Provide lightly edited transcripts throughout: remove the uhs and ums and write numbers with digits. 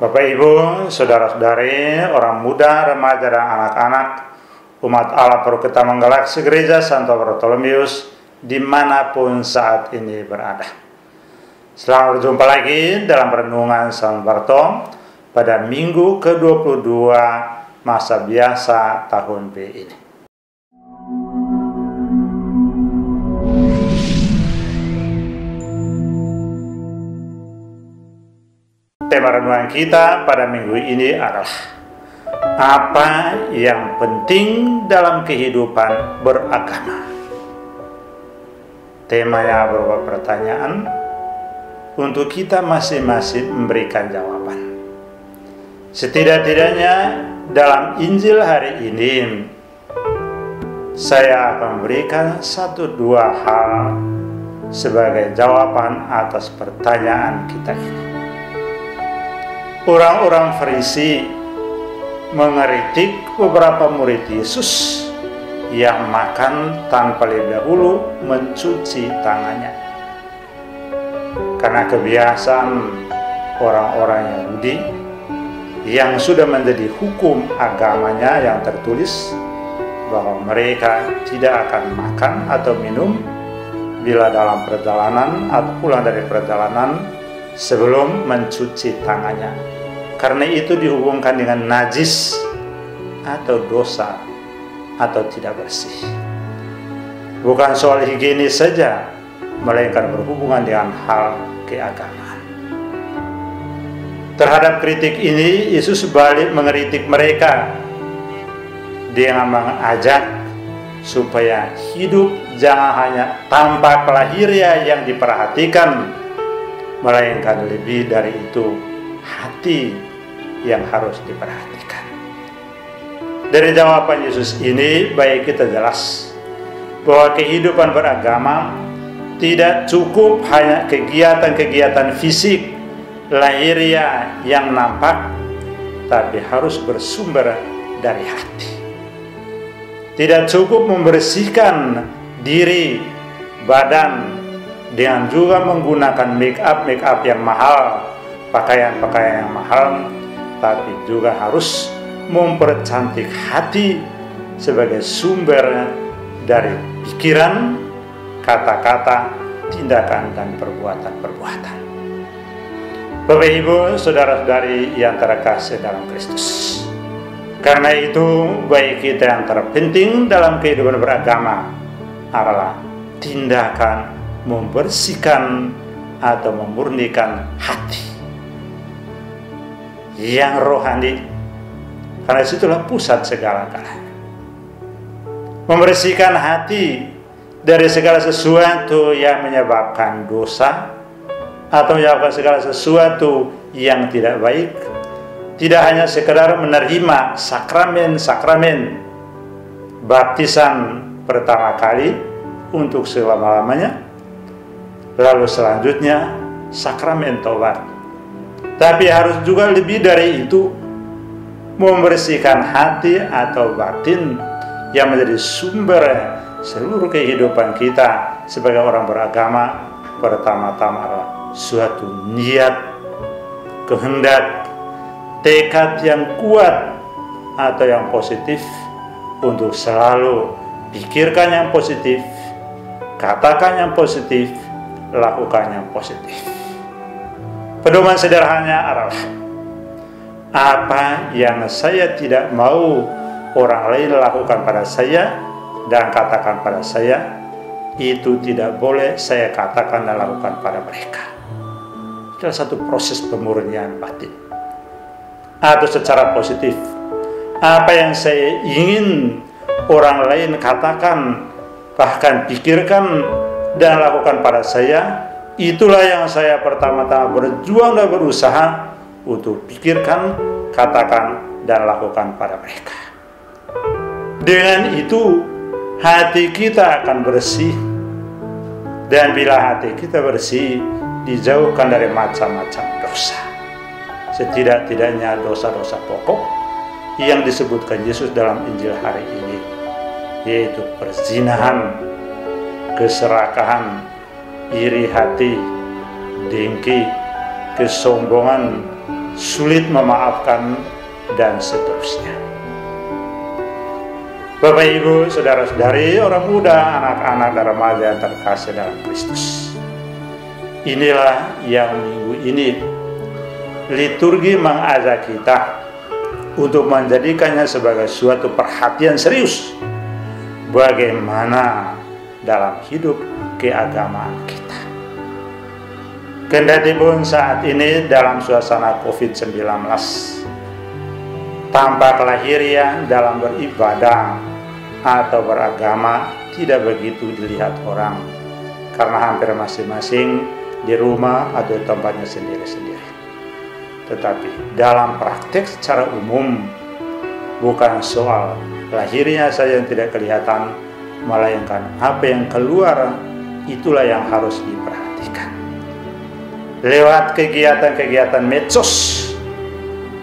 Bapak, Ibu, saudara-saudari, orang muda, remaja, dan anak-anak, umat Allah Perukutama Galaksi Gereja Santo Bartolomeus dimanapun saat ini berada. Selamat berjumpa lagi dalam Renungan San Bartom pada Minggu ke-22 masa biasa tahun B ini. Tema renungan kita pada minggu ini adalah apa yang penting dalam kehidupan beragama. Temanya berupa pertanyaan untuk kita masing-masing memberikan jawaban. Setidak-tidaknya dalam Injil hari ini saya akan memberikan 1-2 hal sebagai jawaban atas pertanyaan kita ini. Orang-orang Farisi mengeritik beberapa murid Yesus yang makan tanpa lebih dahulu mencuci tangannya. Karena kebiasaan orang-orang Yahudi yang sudah menjadi hukum agamanya yang tertulis bahwa mereka tidak akan makan atau minum bila dalam perjalanan atau pulang dari perjalanan sebelum mencuci tangannya. Karena itu dihubungkan dengan najis atau dosa atau tidak bersih. Bukan soal higienis saja, melainkan berhubungan dengan hal keagamaan. Terhadap kritik ini, Yesus balik mengeritik mereka dengan mengajak supaya hidup jangan hanya tampak lahiriah yang diperhatikan, melainkan lebih dari itu, hati yang harus diperhatikan. Dari jawaban Yesus ini, baik kita jelas bahwa kehidupan beragama tidak cukup hanya kegiatan-kegiatan fisik lahiriah yang nampak, tapi harus bersumber dari hati. Tidak cukup membersihkan diri, badan, dengan juga menggunakan make up yang mahal, pakaian-pakaian yang mahal, tapi juga harus mempercantik hati sebagai sumber dari pikiran, kata-kata, tindakan, dan perbuatan-perbuatan. Bapak, Ibu, saudara-saudari yang terkasih dalam Kristus, karena itu baik kita yang terpenting dalam kehidupan beragama adalah tindakan membersihkan atau memurnikan hati yang rohani, karena situlah pusat segala-galanya. Membersihkan hati dari segala sesuatu yang menyebabkan dosa atau menyebabkan segala sesuatu yang tidak baik. Tidak hanya sekedar menerima sakramen baptisan pertama kali untuk selama-lamanya, lalu selanjutnya sakramen tobat, tapi harus juga lebih dari itu, membersihkan hati atau batin yang menjadi sumber seluruh kehidupan kita sebagai orang beragama. Pertama-tama adalah suatu niat, kehendak, tekad yang kuat atau yang positif untuk selalu pikirkan yang positif, katakan yang positif, lakukan yang positif. Pedoman sederhananya adalah apa yang saya tidak mau orang lain lakukan pada saya dan katakan pada saya, itu tidak boleh saya katakan dan lakukan pada mereka. Itu adalah satu proses pemurnian batin. Atau secara positif, apa yang saya ingin orang lain katakan, bahkan pikirkan dan lakukan pada saya, itulah yang saya pertama-tama berjuang dan berusaha untuk pikirkan, katakan, dan lakukan pada mereka. Dengan itu, hati kita akan bersih. Dan bila hati kita bersih, dijauhkan dari macam-macam dosa. Setidak-tidaknya dosa-dosa pokok yang disebutkan Yesus dalam Injil hari ini, yaitu perzinahan, keserakahan, iri hati, dengki, kesombongan, sulit memaafkan, dan seterusnya. Bapak, Ibu, saudara-saudari, orang muda, anak-anak, dan remaja yang terkasih dalam Kristus. Inilah yang minggu ini liturgi mengajak kita untuk menjadikannya sebagai suatu perhatian serius bagaimana dalam hidup keagamaan kita. Kendati pun saat ini dalam suasana COVID-19, tampak lahiriah dalam beribadah atau beragama tidak begitu dilihat orang, karena hampir masing-masing di rumah atau tempatnya sendiri-sendiri. Tetapi dalam praktek secara umum, bukan soal lahirnya saja yang tidak kelihatan, melainkan apa yang keluar itulah yang harus diperhatikan. Lewat kegiatan-kegiatan medsos,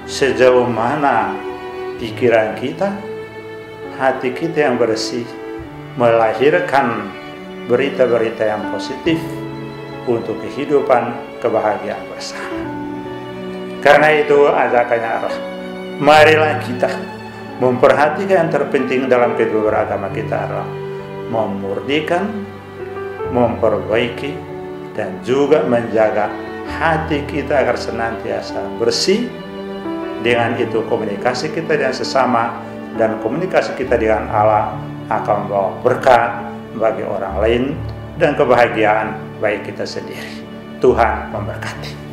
sejauh mana pikiran kita, hati kita yang bersih melahirkan berita-berita yang positif untuk kehidupan kebahagiaan bersama. Karena itu ajakannya adalah marilah kita memperhatikan yang terpenting dalam kehidupan beragama kita adalah memurnikan, memperbaiki, dan juga menjaga hati kita agar senantiasa bersih. Dengan itu komunikasi kita dengan sesama dan komunikasi kita dengan Allah akan membawa berkat bagi orang lain dan kebahagiaan bagi kita sendiri. Tuhan memberkati.